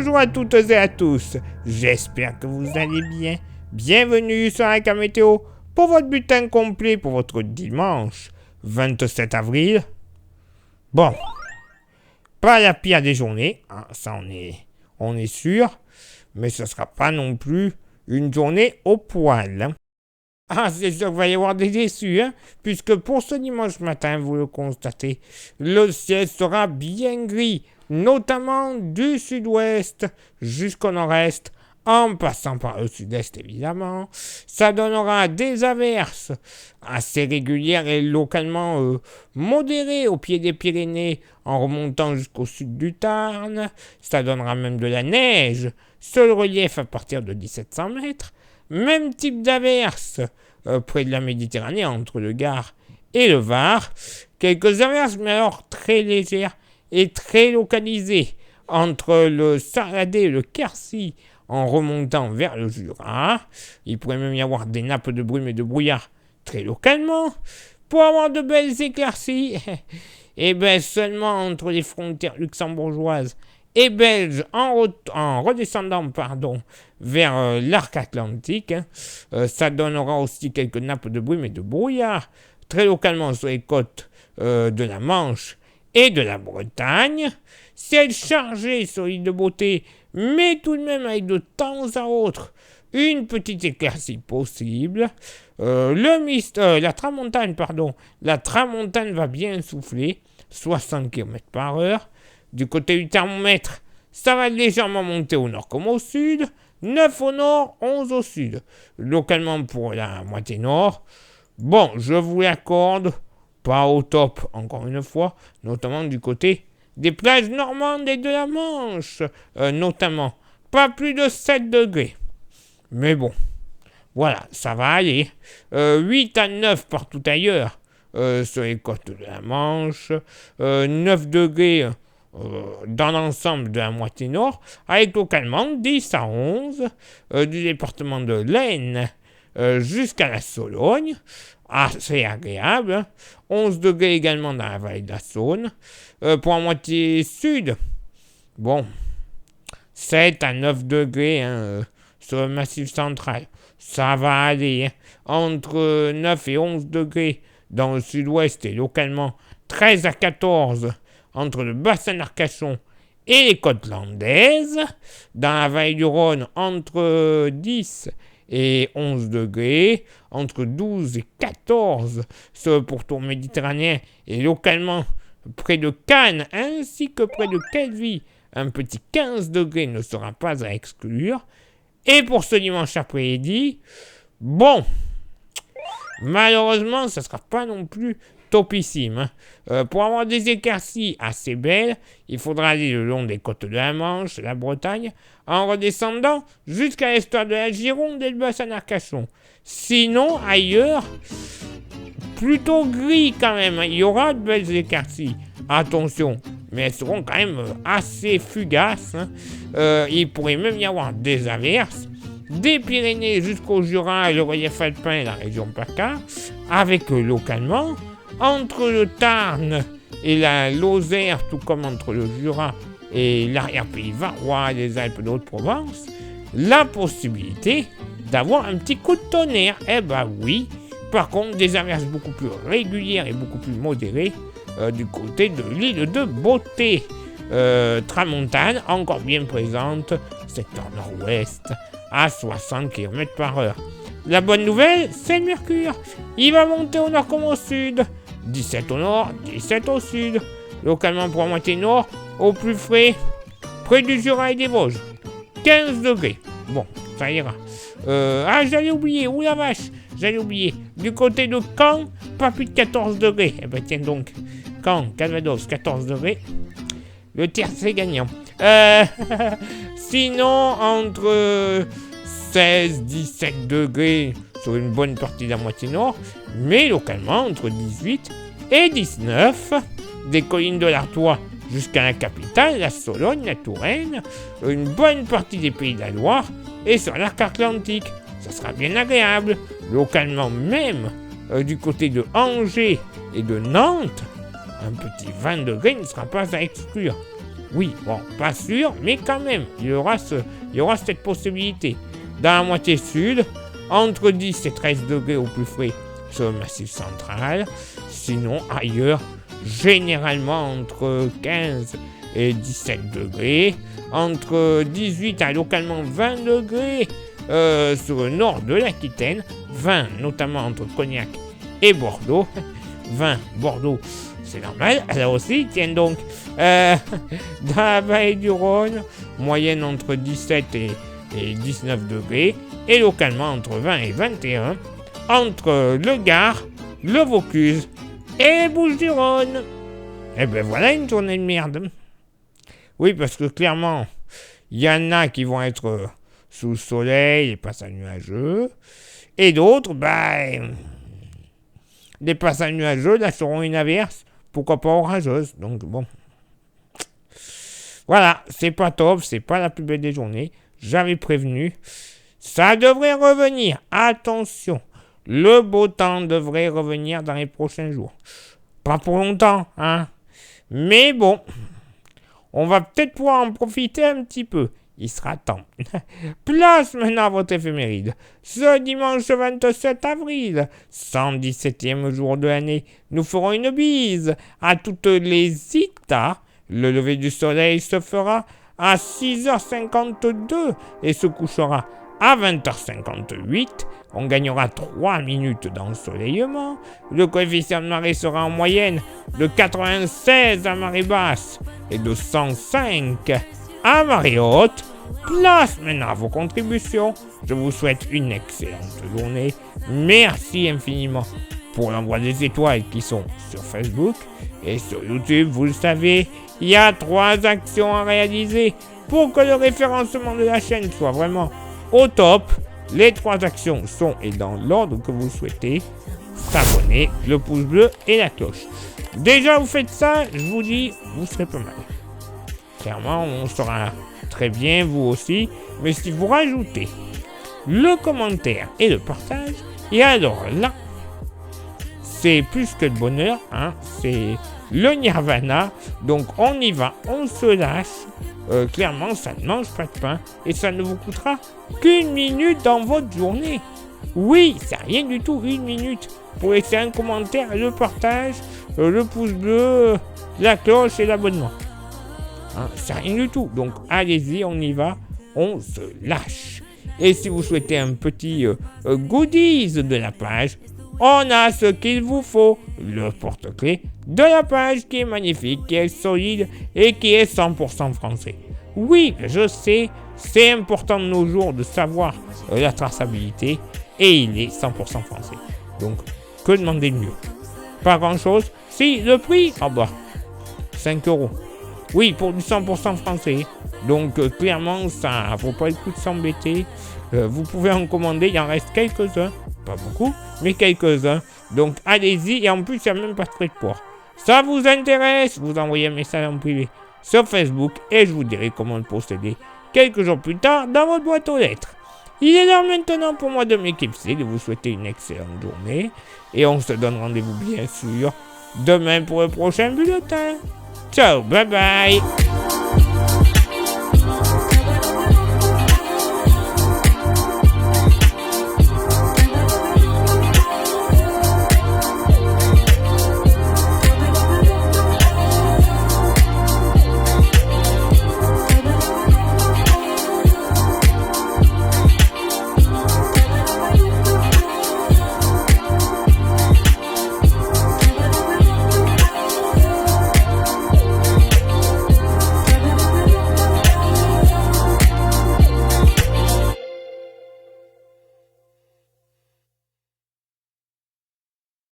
Bonjour à toutes et à tous, j'espère que vous allez bien. Bienvenue sur la Météo pour votre bulletin complet pour votre dimanche 27 avril. Bon, pas la pire des journées, hein, ça on est sûr, mais ce sera pas non plus une journée au poil. Hein. Ah, c'est sûr qu'il va y avoir des déçus, hein, puisque pour ce dimanche matin, vous le constatez, le ciel sera bien gris, notamment du sud-ouest jusqu'au nord-est, en passant par le sud-est évidemment. Ça donnera des averses assez régulières et localement modérées au pied des Pyrénées, en remontant jusqu'au sud du Tarn. Ça donnera même de la neige sur le relief à partir de 1700 mètres. Même type d'averses près de la Méditerranée, entre le Gard et le Var. Quelques averses, mais alors très légères et très localisées, entre le Saradé et le Quercy, en remontant vers le Jura. Il pourrait même y avoir des nappes de brume et de brouillard très localement. Pour avoir de belles éclaircies, et bien seulement entre les frontières luxembourgeoises et belges en redescendant vers l'arc atlantique. Ça donnera aussi quelques nappes de brume et de brouillard très localement sur les côtes de la Manche et de la Bretagne. Ciel chargé sur l'île de Beauté, mais tout de même avec de temps à autre une petite éclaircie possible. La tramontane va bien souffler, 60 km/h. Du côté du thermomètre, ça va légèrement monter au nord comme au sud. 9 au nord, 11 au sud. Localement pour la moitié nord. Bon, je vous l'accorde, pas au top, encore une fois, notamment du côté des plages normandes et de la Manche, notamment. Pas plus de 7 degrés. Mais bon, voilà, ça va aller. 8 à 9 partout ailleurs, sur les côtes de la Manche. 9 degrés dans l'ensemble de la moitié nord, avec localement 10 à 11 du département de l'Aisne jusqu'à la Sologne, assez agréable, hein. 11 degrés également dans la vallée de la Saône. Pour la moitié sud, bon, 7 à 9 degrés hein, sur le massif central, ça va aller, hein. Entre 9 et 11 degrés dans le sud-ouest et localement 13 à 14 entre le bassin d'Arcachon et les côtes landaises. Dans la vallée du Rhône, entre 10 et 11 degrés, entre 12 et 14 sur le pourtour méditerranéen et localement près de Cannes ainsi que près de Calvi. Un petit 15 degrés ne sera pas à exclure. Et pour ce dimanche après-midi, bon, malheureusement, ça ne sera pas non plus topissime. Hein. Pour avoir des éclaircies assez belles, il faudra aller le long des côtes de la Manche, la Bretagne, en redescendant jusqu'à l'estuaire de la Gironde et le bassin d'Arcachon. Sinon, ailleurs, plutôt gris quand même. Il y aura de belles éclaircies. Attention, mais elles seront quand même assez fugaces. Hein. Il pourrait même y avoir des averses. Des Pyrénées jusqu'au Jura et le relief alpin et la région PACA, avec localement, entre le Tarn et la Lozère, tout comme entre le Jura et l'arrière-pays varois et les Alpes de Haute-Provence, la possibilité d'avoir un petit coup de tonnerre. Eh ben oui, par contre, des averses beaucoup plus régulières et beaucoup plus modérées du côté de l'île de Beauté. Tramontane, encore bien présente, secteur nord-ouest, à 60 km/h. La bonne nouvelle, c'est le mercure. Il va monter au nord comme au sud. 17 au nord, 17 au sud. Localement pour la moitié nord, au plus frais, près du Jura et des Vosges. 15 degrés. Bon, ça ira. J'allais oublier, ou la vache, j'allais oublier. Du côté de Caen, pas plus de 14 degrés. Eh ben tiens donc, Caen, Calvados, 14 degrés. Le tiers, c'est gagnant. Sinon, entre 16-17 degrés sur une bonne partie de la moitié nord, mais localement entre 18 et 19, des collines de l'Artois jusqu'à la capitale, la Sologne, la Touraine, une bonne partie des pays de la Loire et sur l'arc atlantique. Ça sera bien agréable. Localement même, du côté de Angers et de Nantes, un petit 20 degrés ne sera pas à exclure. Oui, bon, pas sûr, mais quand même, il y aura cette possibilité. Dans la moitié sud, entre 10 et 13 degrés au plus frais sur le massif central. Sinon, ailleurs, généralement entre 15 et 17 degrés, entre 18 à localement 20 degrés sur le nord de l'Aquitaine, 20 notamment entre Cognac et Bordeaux. 20, Bordeaux, c'est normal, là aussi, tiens donc. Dans la vallée du Rhône, moyenne entre 17 et 19 degrés, et localement entre 20 et 21, entre le Gard, le Vaucluse et les Bouches-du-Rhône. Et ben voilà une journée de merde. Oui, parce que clairement, il y en a qui vont être sous le soleil et passages nuageux, et d'autres, des passages nuageux, là, seront une averse, pourquoi pas orageuse. Donc bon, voilà, c'est pas top, c'est pas la plus belle des journées. J'avais prévenu, ça devrait revenir. Attention, le beau temps devrait revenir dans les prochains jours. Pas pour longtemps, hein. Mais bon, on va peut-être pouvoir en profiter un petit peu. Il sera temps. Place maintenant à votre éphéméride. Ce dimanche 27 avril, 117e jour de l'année, nous ferons une bise à toutes les Itas. Le lever du soleil se fera à 6h52 et se couchera à 20h58. On gagnera 3 minutes d'ensoleillement. Le coefficient de marée sera en moyenne de 96 à marée basse et de 105 à marée haute. Place maintenant à vos contributions. Je vous souhaite une excellente journée. Merci infiniment pour l'envoi des étoiles qui sont sur Facebook et sur YouTube. Vous le savez, il y a 3 actions à réaliser pour que le référencement de la chaîne soit vraiment au top. Les 3 actions sont, et dans l'ordre que vous souhaitez, s'abonner, le pouce bleu et la cloche. Déjà vous faites ça, je vous dis, vous serez pas mal. Clairement, on sera très bien, vous aussi. Mais si vous rajoutez le commentaire et le partage, et alors là, c'est plus que le bonheur, hein, c'est le nirvana. Donc on y va, on se lâche. Clairement, ça ne mange pas de pain et ça ne vous coûtera qu'1 minute dans votre journée. Oui, c'est rien du tout, 1 minute pour laisser un commentaire, le partage, le pouce bleu, la cloche et l'abonnement. Hein, c'est rien du tout. Donc allez-y, on y va, on se lâche. Et si vous souhaitez un petit goodies de la page, on a ce qu'il vous faut, le porte-clés de la page qui est magnifique, qui est solide et qui est 100% français. Oui, je sais, c'est important de nos jours de savoir la traçabilité et il est 100% français. Donc, que demander de mieux? Pas grand-chose. Si, le prix, 5 €. Oui, pour du 100% français. Donc, clairement, ça vaut pas le coup de s'embêter. Vous pouvez en commander, il en reste quelques-uns. Pas beaucoup, mais quelques-uns. Donc allez-y, et en plus, il n'y a même pas de frais de port. Ça vous intéresse? Vous envoyez un message en privé sur Facebook et je vous dirai comment le posséder quelques jours plus tard dans votre boîte aux lettres. Il est l'heure maintenant pour moi de m'éclipser, de vous souhaiter une excellente journée. Et on se donne rendez-vous bien sûr demain pour le prochain bulletin. Ciao, bye bye.